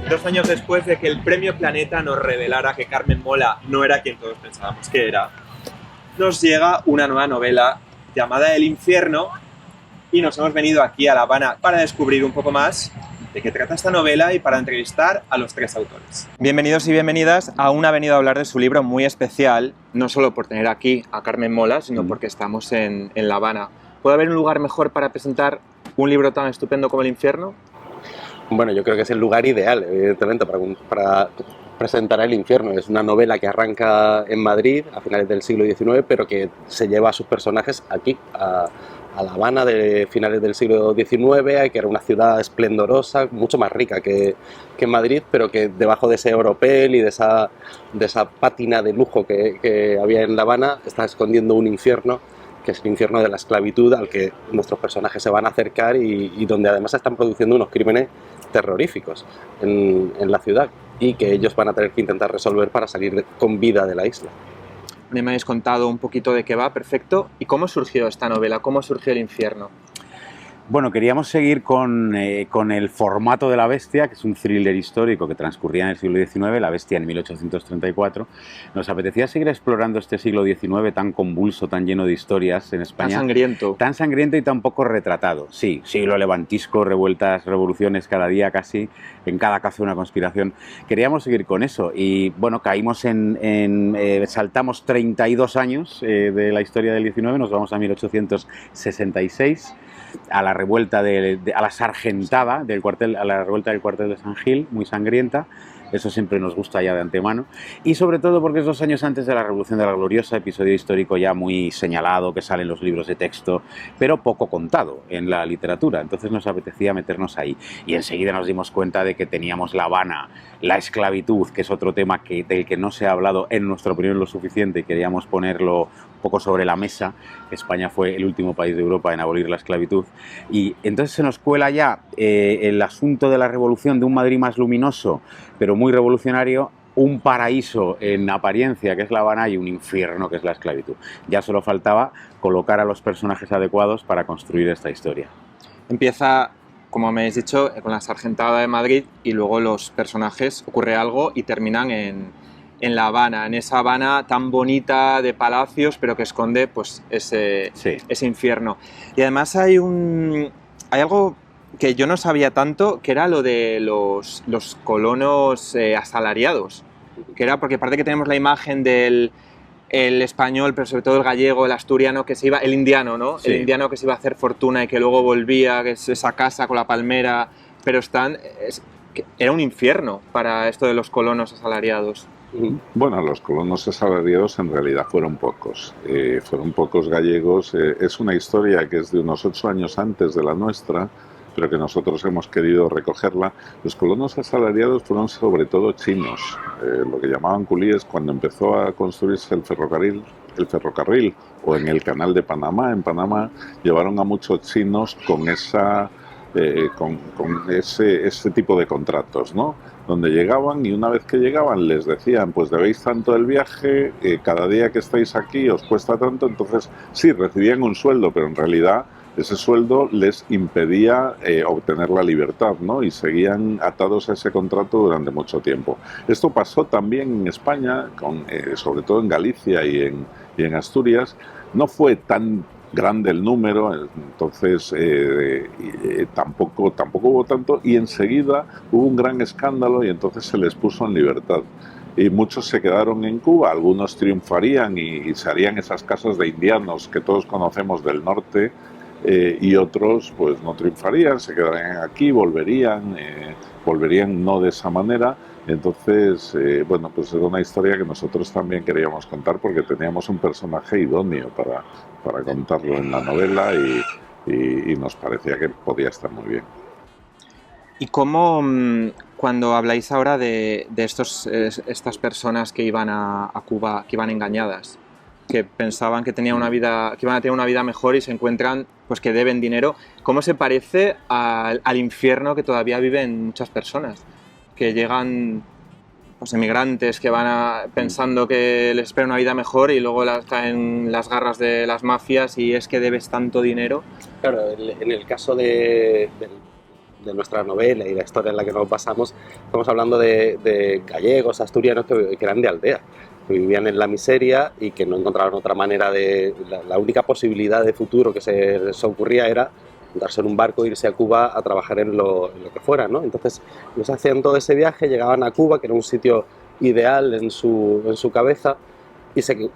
2 años después de que el Premio Planeta nos revelara que Carmen Mola no era quien todos pensábamos que era, nos llega una nueva novela llamada El Infierno y nos hemos venido aquí a La Habana para descubrir un poco más de qué trata esta novela y para entrevistar a los 3 autores. Bienvenidos y bienvenidas. Aún ha venido a hablar de su libro muy especial, no solo por tener aquí a Carmen Mola, sino porque estamos en La Habana. ¿Puede haber un lugar mejor para presentar un libro tan estupendo como El Infierno? Bueno, yo creo que es el lugar ideal, evidentemente, para presentar El Infierno. Es una novela que arranca en Madrid a finales del siglo XIX, pero que se lleva a sus personajes aquí, a La Habana de finales del siglo XIX, que era una ciudad esplendorosa, mucho más rica que Madrid, pero que debajo de ese oropel y de esa pátina de lujo que había en La Habana está escondiendo un infierno, que es el infierno de la esclavitud al que nuestros personajes se van a acercar y donde además se están produciendo unos crímenes terroríficos en la ciudad y que ellos van a tener que intentar resolver para salir con vida de la isla. Me habéis contado un poquito de qué va, perfecto. ¿Y cómo surgió esta novela? ¿Cómo surgió El Infierno? Bueno, queríamos seguir con el formato de La Bestia, que es un thriller histórico que transcurría en el siglo XIX, La Bestia en 1834. Nos apetecía seguir explorando este siglo XIX tan convulso, tan lleno de historias en España. Tan sangriento. Tan sangriento y tan poco retratado. Sí, siglo levantisco, revueltas, revoluciones cada día casi, en cada caso una conspiración. Queríamos seguir con eso y, bueno, caímos saltamos 32 años de la historia del XIX, nos vamos a 1866, a la revuelta a la sargentada del cuartel, a la revuelta del cuartel de San Gil, muy sangrienta. Eso siempre nos gusta ya de antemano, y sobre todo porque es 2 años antes de la Revolución de la Gloriosa, episodio histórico ya muy señalado que sale en los libros de texto, pero poco contado en la literatura. Entonces nos apetecía meternos ahí y enseguida nos dimos cuenta de que teníamos La Habana, la esclavitud, que es otro tema del que no se ha hablado en nuestra opinión lo suficiente, y queríamos ponerlo un poco sobre la mesa. España fue el último país de Europa en abolir la esclavitud, y entonces se nos cuela ya el asunto de la revolución, de un Madrid más luminoso pero muy revolucionario, un paraíso en apariencia que es La Habana y un infierno que es la esclavitud. Ya solo faltaba colocar a los personajes adecuados para construir esta historia. Empieza, como me habéis dicho, con la sargentada de Madrid y luego los personajes, ocurre algo y terminan en La Habana, en esa Habana tan bonita de palacios, pero que esconde pues ese infierno. Y además hay algo que yo no sabía tanto, que era lo de los colonos asalariados, que era porque parece que tenemos la imagen del español, pero sobre todo el gallego, el asturiano que se iba, el indiano, ¿no? Sí. El indiano que se iba a hacer fortuna y que luego volvía, que es esa casa con la palmera, pero era un infierno para esto de los colonos asalariados. Bueno, los colonos asalariados en realidad fueron pocos gallegos. Es una historia que es de unos 8 años antes de la nuestra, pero que nosotros hemos querido recogerla. Los colonos asalariados fueron sobre todo chinos, lo que llamaban culíes. Cuando empezó a construirse el ferrocarril o en el canal de Panamá, en Panamá llevaron a muchos chinos con ese tipo de contratos, ¿no? Donde llegaban y una vez que llegaban les decían, pues debéis tanto el viaje, cada día que estáis aquí os cuesta tanto. Entonces sí, recibían un sueldo, pero en realidad ese sueldo les impedía obtener la libertad, ¿no? Y seguían atados a ese contrato durante mucho tiempo. Esto pasó también en España, sobre todo en Galicia y en Asturias. No fue tan grande el número, entonces tampoco hubo tanto, y enseguida hubo un gran escándalo y entonces se les puso en libertad. Y muchos se quedaron en Cuba, algunos triunfarían y se harían esas casas de indianos que todos conocemos del norte, y otros pues no triunfarían, se quedarían aquí, volverían no de esa manera. Entonces, bueno, pues era una historia que nosotros también queríamos contar porque teníamos un personaje idóneo para contarlo en la novela y nos parecía que podía estar muy bien. ¿Y cómo, cuando habláis ahora de estas personas que iban a Cuba, que iban engañadas, que pensaban que iban a tener una vida mejor y se encuentran pues que deben dinero, ¿cómo se parece al infierno que todavía viven muchas personas? Que llegan pues emigrantes que van pensando que les espera una vida mejor y luego caen las garras de las mafias y es que debes tanto dinero. Claro, en el caso del de nuestra novela y la historia en la que nos basamos, estamos hablando de gallegos, asturianos que eran de aldea, que vivían en la miseria y que no encontraban otra manera de... La única posibilidad de futuro que se les ocurría era darse en un barco e irse a Cuba a trabajar en lo que fuera, ¿no? Entonces, ellos hacían todo ese viaje, llegaban a Cuba, que era un sitio ideal en su cabeza, y se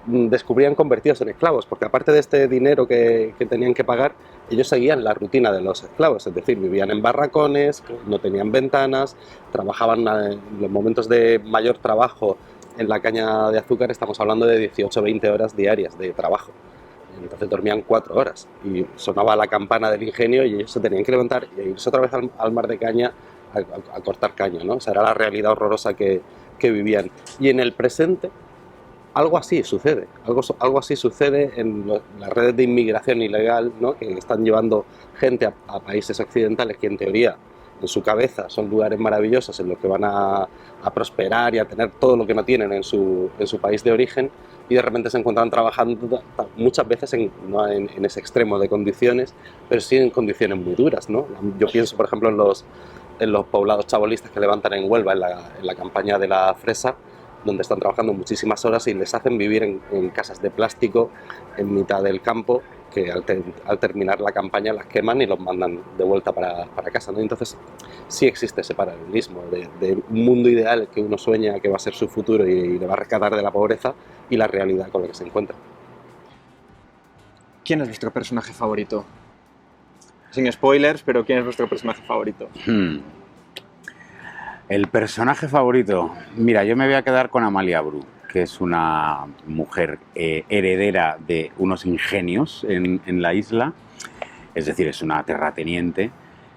descubrían convertidos en esclavos, porque aparte de este dinero que tenían que pagar, ellos seguían la rutina de los esclavos, es decir, vivían en barracones, no tenían ventanas, trabajaban en los momentos de mayor trabajo en la caña de azúcar, estamos hablando de 18-20 horas diarias de trabajo. Entonces dormían 4 horas y sonaba la campana del ingenio y ellos se tenían que levantar y irse otra vez al mar de caña a cortar caña, ¿no? O sea, era la realidad horrorosa que vivían. Y en el presente algo así sucede, algo así sucede en las redes de inmigración ilegal, ¿no? Que están llevando gente a países occidentales que en teoría en su cabeza son lugares maravillosos en los que van a prosperar y a tener todo lo que no tienen en su país de origen, y de repente se encuentran trabajando muchas veces no en ese extremo de condiciones, pero sí en condiciones muy duras, ¿no? Yo pienso, por ejemplo, en los poblados chabolistas que levantan en Huelva en la campaña de la fresa, donde están trabajando muchísimas horas y les hacen vivir en casas de plástico en mitad del campo, que al terminar la campaña las queman y los mandan de vuelta para casa, ¿no? Entonces sí existe ese paralelismo de un mundo ideal que uno sueña que va a ser su futuro y le va a rescatar de la pobreza, y la realidad con la que se encuentra. ¿Quién es vuestro personaje favorito? Sin spoilers, pero ¿quién es vuestro personaje favorito? El personaje favorito, mira, yo me voy a quedar con Amalia Bru, que es una mujer heredera de unos ingenios en la isla, es decir, es una terrateniente,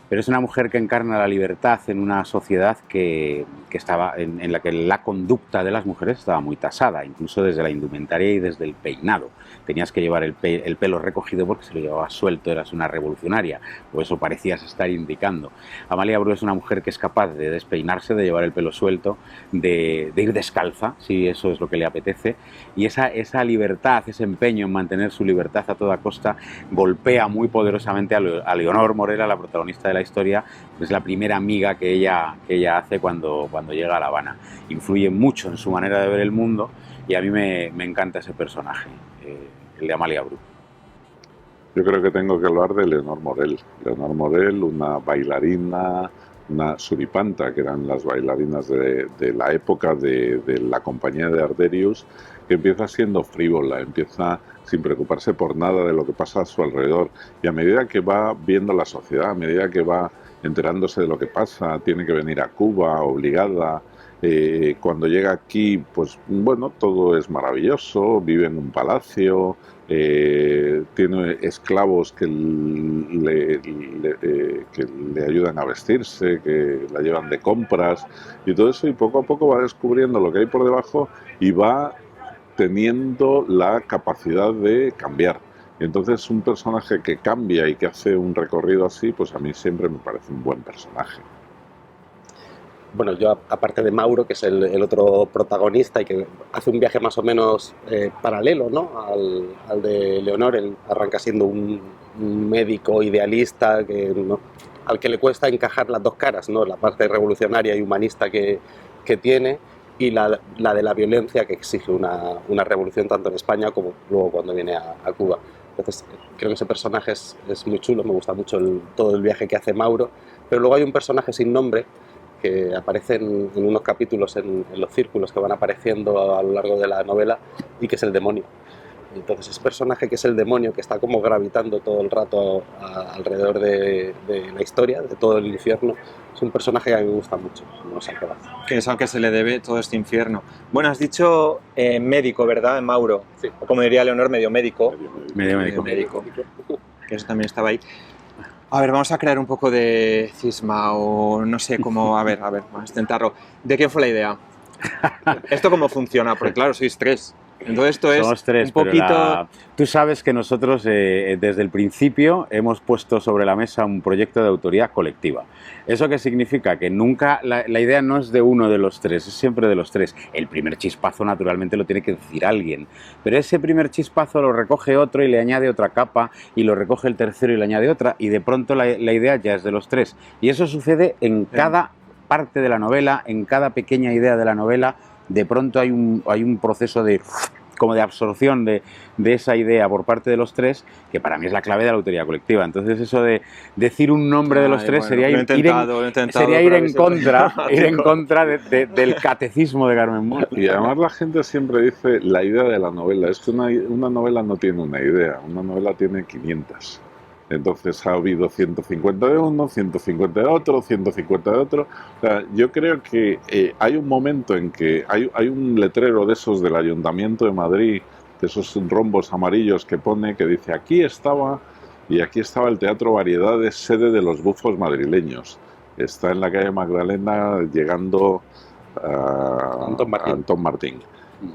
pero es una mujer que encarna la libertad en una sociedad que estaba en la que la conducta de las mujeres estaba muy tasada, incluso desde la indumentaria y desde el peinado. Tenías que llevar el pelo recogido porque si lo llevabas suelto eras una revolucionaria, o eso parecías estar indicando. Amalia Bru es una mujer que es capaz de despeinarse, de llevar el pelo suelto, de ir descalza, si eso es lo que le apetece, y esa libertad, ese empeño en mantener su libertad a toda costa, golpea muy poderosamente a Leonor Morera, la protagonista de la historia, que es la primera amiga que ella hace cuando llega a La Habana. Influye mucho en su manera de ver el mundo y a mí me encanta ese personaje, el de Amalia Bru. Yo creo que tengo que hablar de Leonor Morel. Leonor Morel, una bailarina, una suripanta, que eran las bailarinas de la época de la compañía de Arderius, que empieza siendo frívola, empieza sin preocuparse por nada de lo que pasa a su alrededor, y a medida que va viendo la sociedad, a medida que va enterándose de lo que pasa, tiene que venir a Cuba obligada. Cuando llega aquí, pues bueno, todo es maravilloso, vive en un palacio, tiene esclavos que le ayudan a vestirse, que la llevan de compras y todo eso, y poco a poco va descubriendo lo que hay por debajo y va teniendo la capacidad de cambiar. Entonces, un personaje que cambia y que hace un recorrido así, pues a mí siempre me parece un buen personaje. Bueno, yo aparte de Mauro, que es el otro protagonista y que hace un viaje más o menos paralelo, ¿no?, al de Leonor, él arranca siendo un médico idealista al que le cuesta encajar las dos caras, ¿no?, la parte revolucionaria y humanista que tiene, y la de la violencia que exige una revolución tanto en España como luego cuando viene a Cuba. Entonces creo que ese personaje es muy chulo, me gusta mucho todo el viaje que hace Mauro, pero luego hay un personaje sin nombre que aparece en unos capítulos en los círculos que van apareciendo a lo largo de la novela, y que es el demonio. Entonces ese personaje que es el demonio, que está como gravitando todo el rato alrededor de la historia, de todo el infierno, es un personaje que a mí me gusta mucho, no sé qué va. Que es al que se le debe todo este infierno. Bueno, has dicho médico, ¿verdad, Mauro? Sí. O como diría Leonor, medio médico. Medio médico. Que eso también estaba ahí. A ver, vamos a crear un poco de cisma o no sé cómo... A ver, vamos a intentarlo. ¿De quién fue la idea? ¿Esto cómo funciona? Porque claro, sois tres. Entonces esto es Somos tres, un poquito... pero tú sabes que nosotros desde el principio hemos puesto sobre la mesa un proyecto de autoría colectiva. ¿Eso qué significa? Que nunca, la idea no es de uno de los tres, es siempre de los tres. El primer chispazo naturalmente lo tiene que decir alguien, pero ese primer chispazo lo recoge otro y le añade otra capa, y lo recoge el tercero y le añade otra, y de pronto la idea ya es de los tres. Y eso sucede en cada parte de la novela, en cada pequeña idea de la novela. De pronto hay un proceso como de absorción de esa idea por parte de los tres, que para mí es la clave de la autoría colectiva. Entonces eso de decir un nombre de los tres sería ir en contra del catecismo de Carmen Mola. Y además la gente siempre dice la idea de la novela. Es que una novela no tiene una idea, una novela tiene 500. Entonces ha habido 150 de uno, 150 de otro, 150 de otro. O sea, yo creo que hay un momento en que hay un letrero de esos del Ayuntamiento de Madrid, de esos rombos amarillos que dice aquí estaba el Teatro Variedades, sede de los bufos madrileños. Está en la calle Magdalena llegando a Antón Martín.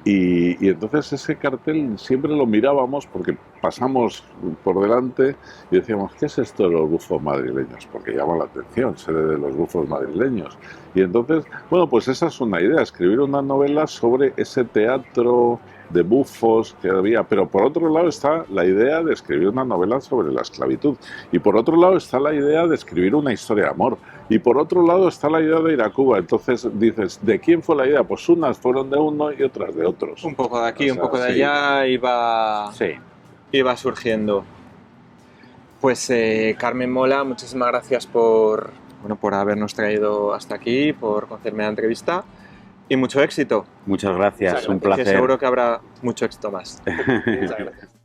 Y entonces ese cartel siempre lo mirábamos porque pasamos por delante y decíamos, ¿qué es esto de los bufos madrileños? Porque llama la atención, sede de los bufos madrileños. Y entonces, bueno, pues esa es una idea, escribir una novela sobre ese teatro de bufos que había. Pero por otro lado está la idea de escribir una novela sobre la esclavitud. Y por otro lado está la idea de escribir una historia de amor. Y por otro lado está la idea de ir a Cuba. Entonces dices, ¿de quién fue la idea? Pues unas fueron de uno y otras de otros. Un poco de aquí, un poco de allá, iba surgiendo. Pues Carmen Mola, muchísimas gracias por habernos traído hasta aquí, por concederme la entrevista y mucho éxito. Muchas gracias, un placer. Seguro que habrá mucho éxito más. Muchas gracias.